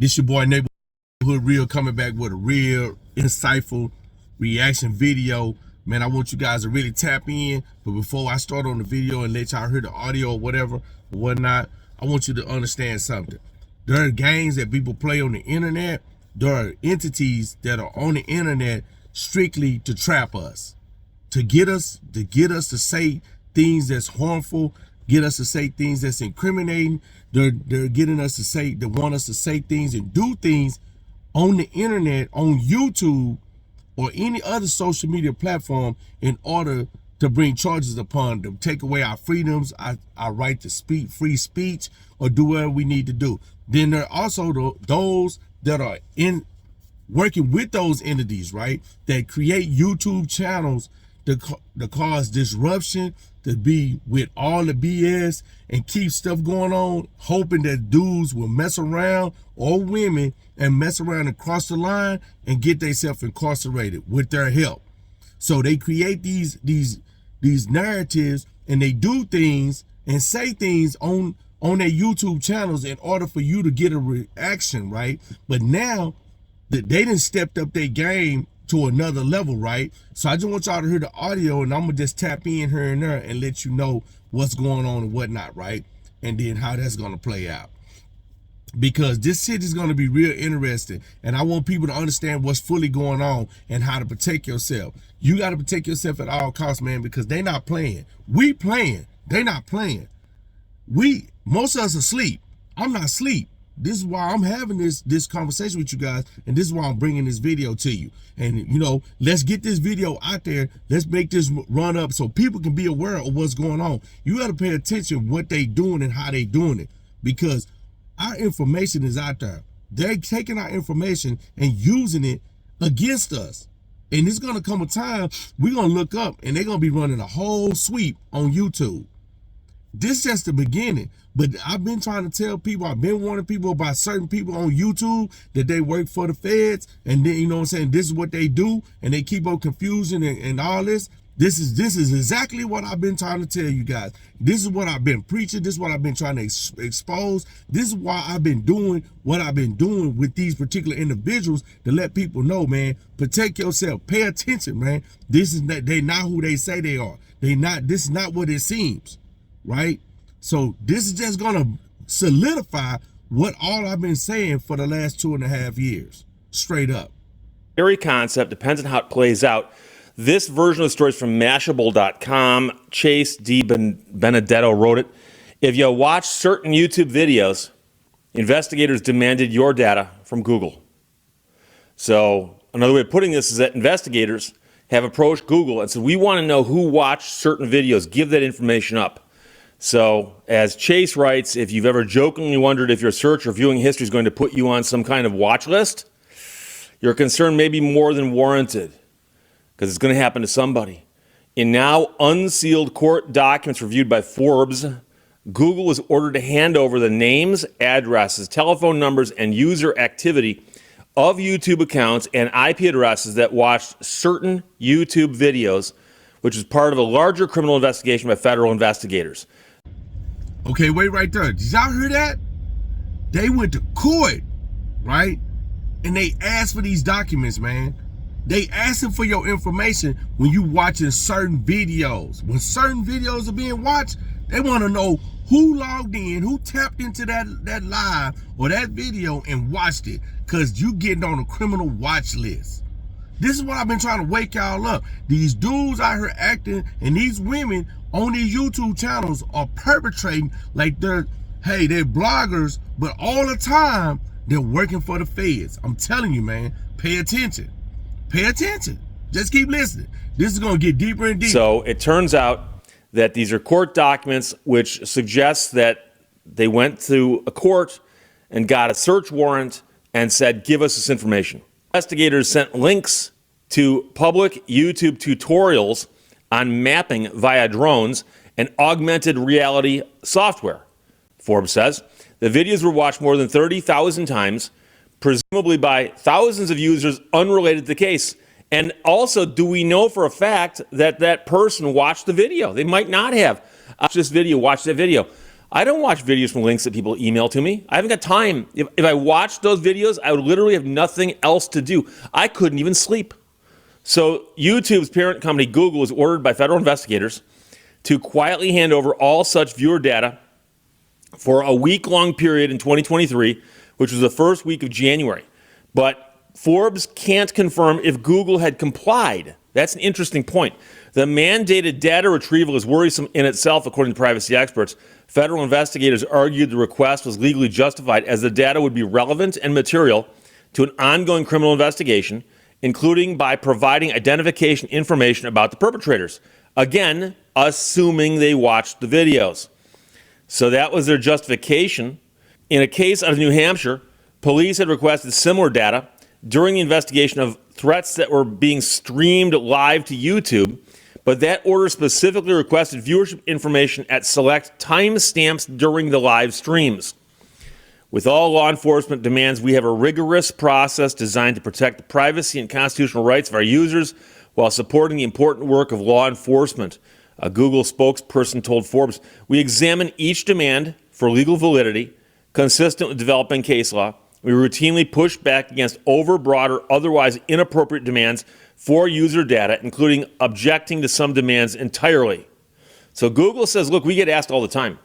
This your boy Neighborhood Real coming back with a real insightful reaction video. Man, I want you guys to really tap in. But before I start on the video and let y'all hear the audio or whatever, or whatnot, I want you to understand something. There are games that people play on the internet. There are entities that are on the internet strictly to trap us, to get us to say things that's harmful, get us to say things that's incriminating. They're getting us to say, they want us to say things and do things on the internet, on YouTube, or any other social media platform in order to bring charges upon them, take away our freedoms, our right to speak, free speech, or do whatever we need to do. Then there are also those that are in working with those entities, right, that create YouTube channels to cause disruption, to be with all the BS and keep stuff going on, hoping that dudes will mess around, or women, and mess around and cross the line and get themselves incarcerated with their help. So they create these narratives, and they do things and say things on their YouTube channels in order for you to get a reaction, right? But now that they done stepped up their game to another level, right? So I just want y'all to hear the audio, and I'm gonna just tap in here and there and let you know what's going on and whatnot, right? And then how that's gonna play out. Because this shit is gonna be real interesting, and I want people to understand what's fully going on and how to protect yourself. You gotta protect yourself at all costs, man, because they not playing. We playing, they not playing. Most of us are asleep. I'm not asleep. This is why I'm having this conversation with you guys, and this is why I'm bringing this video to you. And you know, let's get this video out there. Let's make this run up so people can be aware of what's going on. You got to pay attention what they doing and how they doing it, because our information is out there. They're taking our information and using it against us. And it's gonna come a time we're gonna look up and they're gonna be running a whole sweep on YouTube. This is just the beginning. But I've been trying to tell people, I've been warning people about certain people on YouTube that they work for the feds, and then, you know what I'm saying, this is what they do, and they keep on confusing and all this. This is exactly what I've been trying to tell you guys. This is what I've been preaching. This is what I've been trying to expose. This is why I've been doing what I've been doing with these particular individuals, to let people know, man, protect yourself. Pay attention, man. They're not who they say they are. This is not what it seems, right? So this is just gonna solidify what all I've been saying for the last 2.5 years, straight up. Very concept, depends on how it plays out. This version of the story is from Mashable.com. Chase D. Benedetto wrote it. If you watch certain YouTube videos, investigators demanded your data from Google. So another way of putting this is that investigators have approached Google and said, we want to know who watched certain videos. Give that information up. So, as Chase writes, if you've ever jokingly wondered if your search or viewing history is going to put you on some kind of watch list, your concern may be more than warranted, because it's going to happen to somebody. In now unsealed court documents reviewed by Forbes, Google was ordered to hand over the names, addresses, telephone numbers, and user activity of YouTube accounts and IP addresses that watched certain YouTube videos, which is part of a larger criminal investigation by federal investigators. Okay, wait right there. Did y'all hear that? They went to court, right? And they asked for these documents, man. They asking for your information when you watching certain videos. When certain videos are being watched, they want to know who logged in, who tapped into that live or that video and watched it, because you getting on a criminal watch list. This is what I've been trying to wake y'all up. These dudes out here acting, and these women on these YouTube channels are perpetrating like they're bloggers, but all the time they're working for the feds. I'm telling you, man, pay attention. Pay attention. Just keep listening. This is going to get deeper and deeper. So it turns out that these are court documents which suggests that they went to a court and got a search warrant and said, give us this information. Investigators sent links to public YouTube tutorials on mapping via drones and augmented reality software. Forbes says the videos were watched more than 30,000 times, presumably by thousands of users unrelated to the case. And also, do we know for a fact that that person watched the video? They might not have watched this video, watched that video. I don't watch videos from links that people email to me. I haven't got time. If I watched those videos, I would literally have nothing else to do. I couldn't even sleep. So YouTube's parent company, Google, was ordered by federal investigators to quietly hand over all such viewer data for a week-long period in 2023, which was the first week of January. But Forbes can't confirm if Google had complied. That's an interesting point. The mandated data retrieval is worrisome in itself, according to privacy experts. Federal investigators argued the request was legally justified as the data would be relevant and material to an ongoing criminal investigation, including by providing identification information about the perpetrators. Again, assuming they watched the videos. So that was their justification. In a case out of New Hampshire, police had requested similar data during the investigation of threats that were being streamed live to YouTube, but that order specifically requested viewership information at select timestamps during the live streams. With all law enforcement demands, we have a rigorous process designed to protect the privacy and constitutional rights of our users while supporting the important work of law enforcement. A Google spokesperson told Forbes, "We examine each demand for legal validity, consistent with developing case law. We routinely push back against overbroad or otherwise inappropriate demands for user data, including objecting to some demands entirely." So Google says, look, we get asked all the time.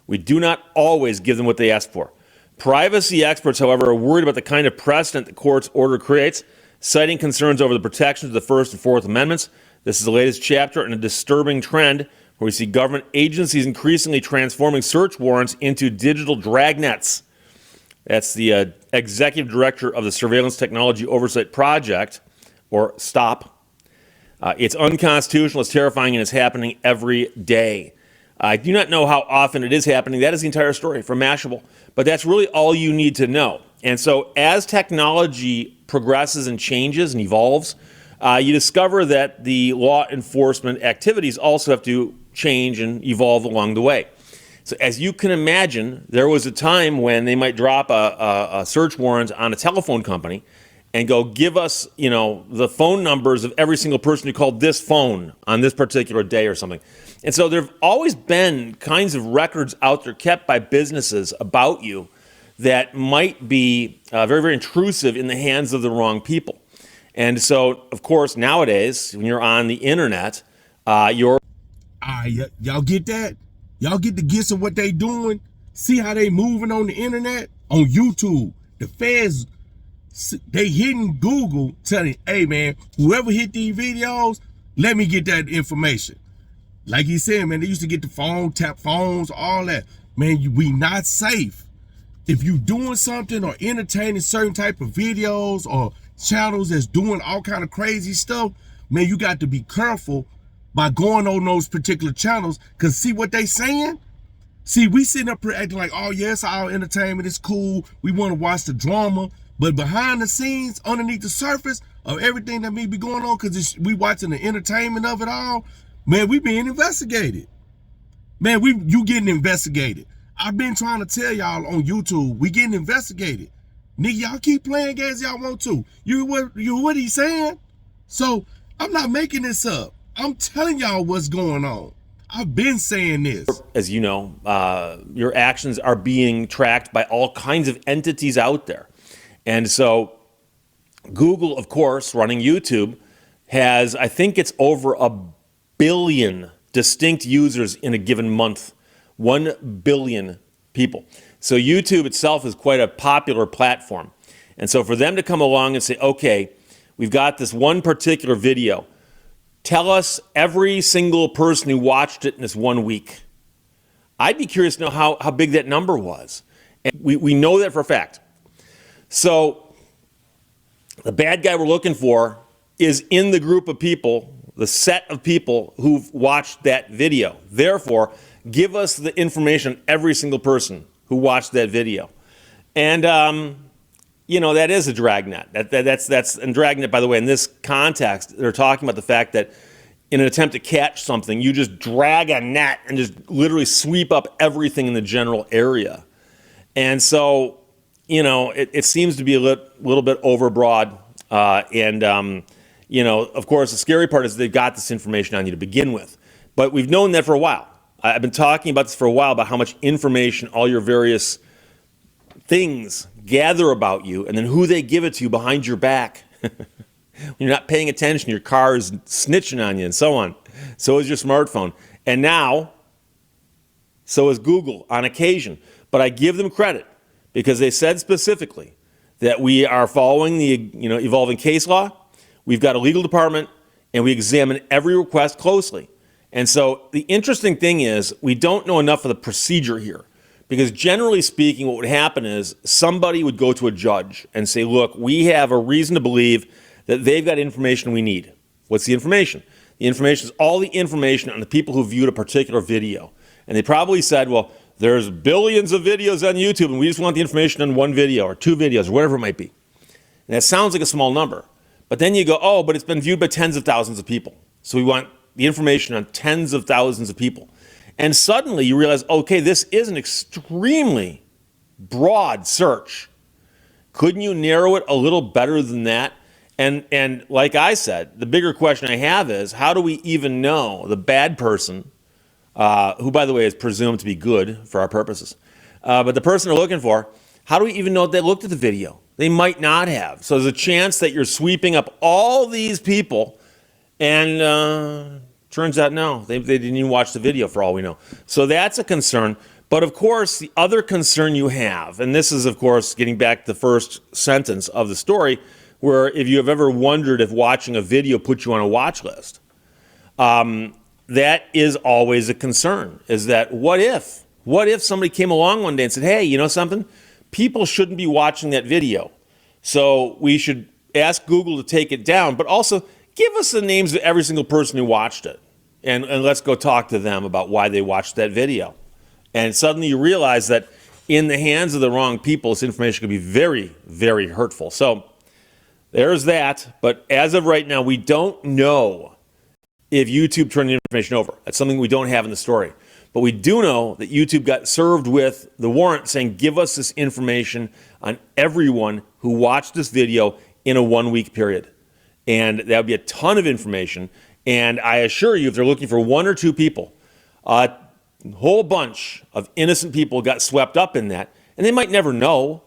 We do not always give them what they ask for. Privacy experts, however, are worried about the kind of precedent the court's order creates, citing concerns over the protections of the First and Fourth Amendments. This is the latest chapter in a disturbing trend where we see government agencies increasingly transforming search warrants into digital dragnets. That's the executive director of the Surveillance Technology Oversight Project, or STOP. It's unconstitutional, it's terrifying, and it's happening every day. I do not know how often it is happening. That is the entire story from Mashable. But that's really all you need to know. And so as technology progresses and changes and evolves, you discover that the law enforcement activities also have to change and evolve along the way. So as you can imagine, there was a time when they might drop a search warrant on a telephone company and go, give us, the phone numbers of every single person who called this phone on this particular day or something. And so there have always been kinds of records out there kept by businesses about you that might be very, very intrusive in the hands of the wrong people. And so, of course, nowadays, when you're on the internet, you're... Y'all get that? Y'all get the gist of what they doing? See how they moving on the internet? On YouTube, the feds, they hitting Google telling, hey man, whoever hit these videos, let me get that information. Like he said, man, they used to get the phone, tap phones, all that. Man, we not safe. If you doing something or entertaining certain type of videos or channels that's doing all kind of crazy stuff, man, you got to be careful by going on those particular channels, because see what they saying? See, we sitting up here acting like, oh yes, our entertainment is cool, we want to watch the drama, but behind the scenes, underneath the surface of everything that may be going on, because we watching the entertainment of it all, man, we being investigated. Man, you getting investigated. I've been trying to tell y'all on YouTube, we getting investigated. Nigga, y'all keep playing games y'all want to. You what he's saying? So I'm not making this up. I'm telling y'all what's going on. I've been saying this. As you know, your actions are being tracked by all kinds of entities out there. And so Google, of course, running YouTube, has, I think it's over 1 billion distinct users in a given month. 1 billion people. So YouTube itself is quite a popular platform. And so for them to come along and say, okay, we've got this one particular video, tell us every single person who watched it in this 1 week. I'd be curious to know how big that number was. And we know that for a fact. So the bad guy we're looking for is in the group of people, the set of people who've watched that video. Therefore, give us the information on every single person who watched that video. And, that is a dragnet. That's and dragnet, by the way, in this context, they're talking about the fact that in an attempt to catch something, you just drag a net and just literally sweep up everything in the general area. And so, it seems to be a little bit overbroad. Of course, the scary part is they've got this information on you to begin with. But we've known that for a while. I've been talking about this for a while, about how much information all your various things gather about you, and then who they give it to behind your back. When you're not paying attention, your car is snitching on you and so on. So is your smartphone. And now, so is Google on occasion. But I give them credit because they said specifically that we are following the evolving case law. We've got a legal department, and we examine every request closely. And so the interesting thing is we don't know enough of the procedure here. Because generally speaking, what would happen is somebody would go to a judge and say, look, we have a reason to believe that they've got information we need. What's the information? The information is all the information on the people who viewed a particular video. And they probably said, well, there's billions of videos on YouTube, and we just want the information on one video or two videos or whatever it might be. And that sounds like a small number. But then you go, oh, but it's been viewed by tens of thousands of people. So we want the information on tens of thousands of people. And suddenly you realize, okay, this is an extremely broad search. Couldn't you narrow it a little better than that? And like I said, the bigger question I have is, how do we even know the bad person, who, by the way, is presumed to be good for our purposes, but the person they're looking for, how do we even know if they looked at the video? They might not have. So there's a chance that you're sweeping up all these people, and turns out, no, they didn't even watch the video for all we know. So that's a concern. But of course, the other concern you have, and this is, of course, getting back to the first sentence of the story, where if you have ever wondered if watching a video puts you on a watch list, that is always a concern, is that what if somebody came along one day and said, hey, you know something? People shouldn't be watching that video. So we should ask Google to take it down, but also give us the names of every single person who watched it. And let's go talk to them about why they watched that video. And suddenly you realize that in the hands of the wrong people, this information could be very, very hurtful. So there's that. But as of right now, we don't know if YouTube turned the information over. That's something we don't have in the story. But we do know that YouTube got served with the warrant saying, give us this information on everyone who watched this video in a 1 week period. And that would be a ton of information. And I assure you, if they're looking for one or two people, a whole bunch of innocent people got swept up in that, and they might never know.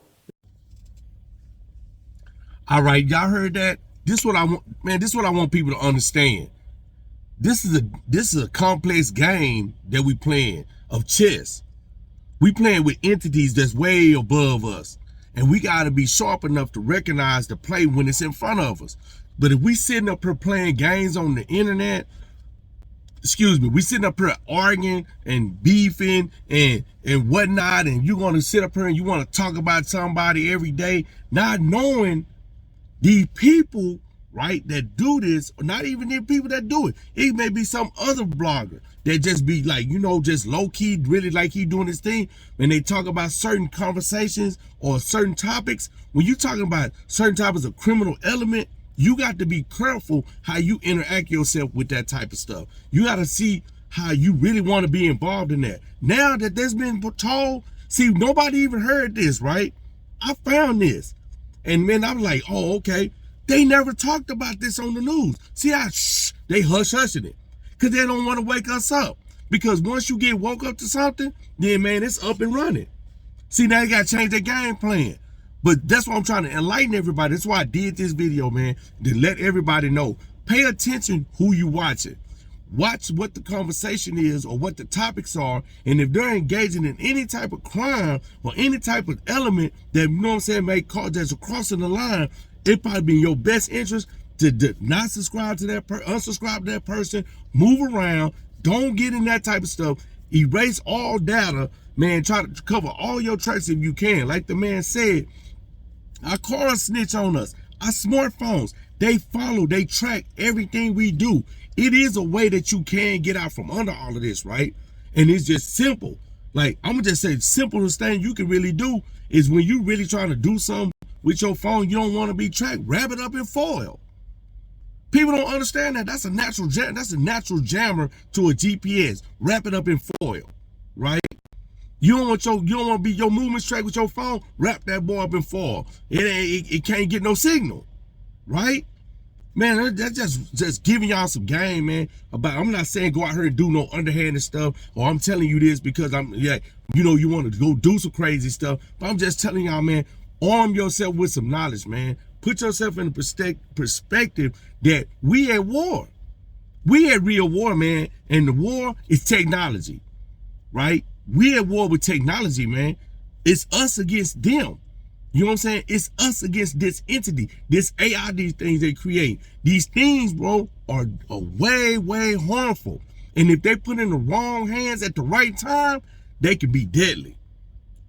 All right, y'all heard that? This is what I want, man. This is what I want people to understand. This is a complex game that we playing of chess. We playing with entities that's way above us, and we got to be sharp enough to recognize the play when it's in front of us. But if we sitting up here playing games on the internet, we sitting up here arguing and beefing and whatnot, and you're going to sit up here and you want to talk about somebody every day, not knowing these people, right, that do this, or not even the people that do it. It may be some other blogger that just be like, just low-key, really like he doing his thing, when they talk about certain conversations or certain topics. When you talking about certain topics of criminal element, you got to be careful how you interact yourself with that type of stuff. You got to see how you really want to be involved in that. Now that there's been told, see, nobody even heard this, right? I found this. And man, I was like, oh, okay. They never talked about this on the news. See how they hushing it. Because they don't want to wake us up. Because once you get woke up to something, then man, it's up and running. See, now you got to change their game plan. But that's why I'm trying to enlighten everybody. That's why I did this video, man, to let everybody know. Pay attention who you watching. Watch what the conversation is or what the topics are. And if they're engaging in any type of crime or any type of element that, you know what I'm saying, may cause that's crossing the line, it probably be in your best interest to not subscribe to that unsubscribe to that person, move around, don't get in that type of stuff, erase all data, man, try to cover all your tracks if you can. Like the man said, our cars snitch on us. Our smartphones, they follow, they track everything we do. It is a way that you can get out from under all of this, right? And it's just simple. Like, I'm gonna just say, simplest thing you can really do is when you really trying to do something with your phone, you don't want to be tracked, wrap it up in foil. People don't understand that. That's a natural jammer to a GPS. Wrap it up in foil, right? You don't want to be your movements tracked with your phone. Wrap that boy up in foil. It can't get no signal, right? Man, that's just giving y'all some game, man. I'm not saying go out here and do no underhanded stuff, or I'm telling you this because you want to go do some crazy stuff. But I'm just telling y'all, man, arm yourself with some knowledge, man. Put yourself in the perspective that we at war. We at real war, man. And the war is technology, right? We at war with technology, man. It's us against them. You know what I'm saying? It's us against this entity, this AI, these things they create. These things, bro, are way, way harmful. And if they put in the wrong hands at the right time, they can be deadly.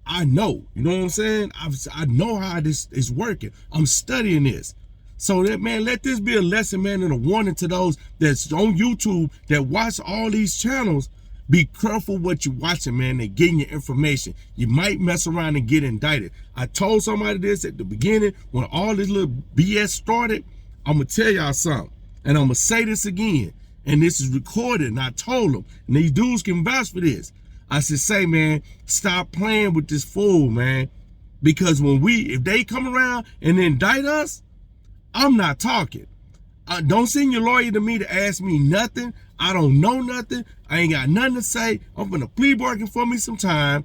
I know, you know what I'm saying? I know how this is working. I'm studying this. So that, man, let this be a lesson, man, and a warning to those that's on YouTube that watch all these channels. Be careful what you're watching, man, and getting your information. You might mess around and get indicted. I told somebody this at the beginning when all this little BS started. I'm going to tell y'all something, and I'm going to say this again, and this is recorded, and I told them, and these dudes can vouch for this. I said, say, man, stop playing with this fool, man, because if they come around and indict us, I'm not talking. Don't send your lawyer to me to ask me nothing. I don't know nothing. I ain't got nothing to say. I'm gonna plea bargain for me some time,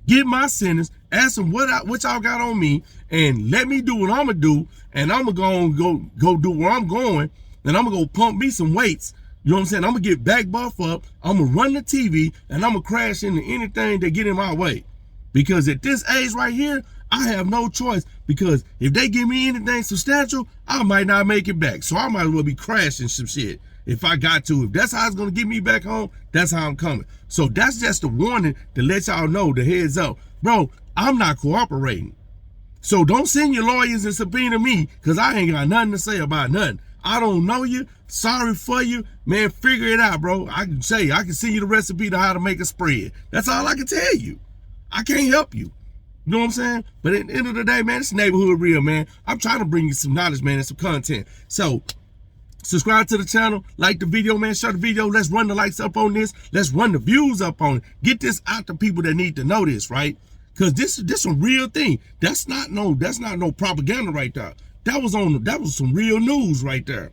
get my sentence, ask them what y'all got on me, and let me do what I'm gonna do. And I'm gonna go do where I'm going, and I'm gonna go pump me some weights. You know what I'm saying? I'm gonna get back buff up. I'm gonna run the TV, and I'm gonna crash into anything that get in my way. Because at this age right here, I have no choice, because if they give me anything substantial, I might not make it back. So I might as well be crashing some shit if I got to. If that's how it's gonna get me back home, that's how I'm coming. So that's just a warning to let y'all know, the heads up. Bro, I'm not cooperating. So don't send your lawyers and subpoena me, because I ain't got nothing to say about nothing. I don't know you. Sorry for you. Man, figure it out, bro. I can send you the recipe to how to make a spread. That's all I can tell you. I can't help you. You know what I'm saying? But at the end of the day, man, it's neighborhood real, man. I'm trying to bring you some knowledge, man, and some content. So subscribe to the channel, like the video, man, share the video. Let's run the likes up on this. Let's run the views up on it. Get this out to people that need to know this, right? Because this is a real thing. That's not no propaganda right there. That was some real news right there.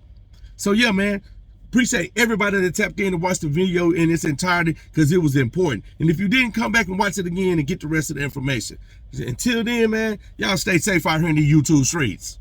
So yeah, man. Appreciate everybody that tapped in and watched the video in its entirety, because it was important. And if you didn't, come back and watch it again and get the rest of the information. Until then, man, y'all stay safe out here in the YouTube streets.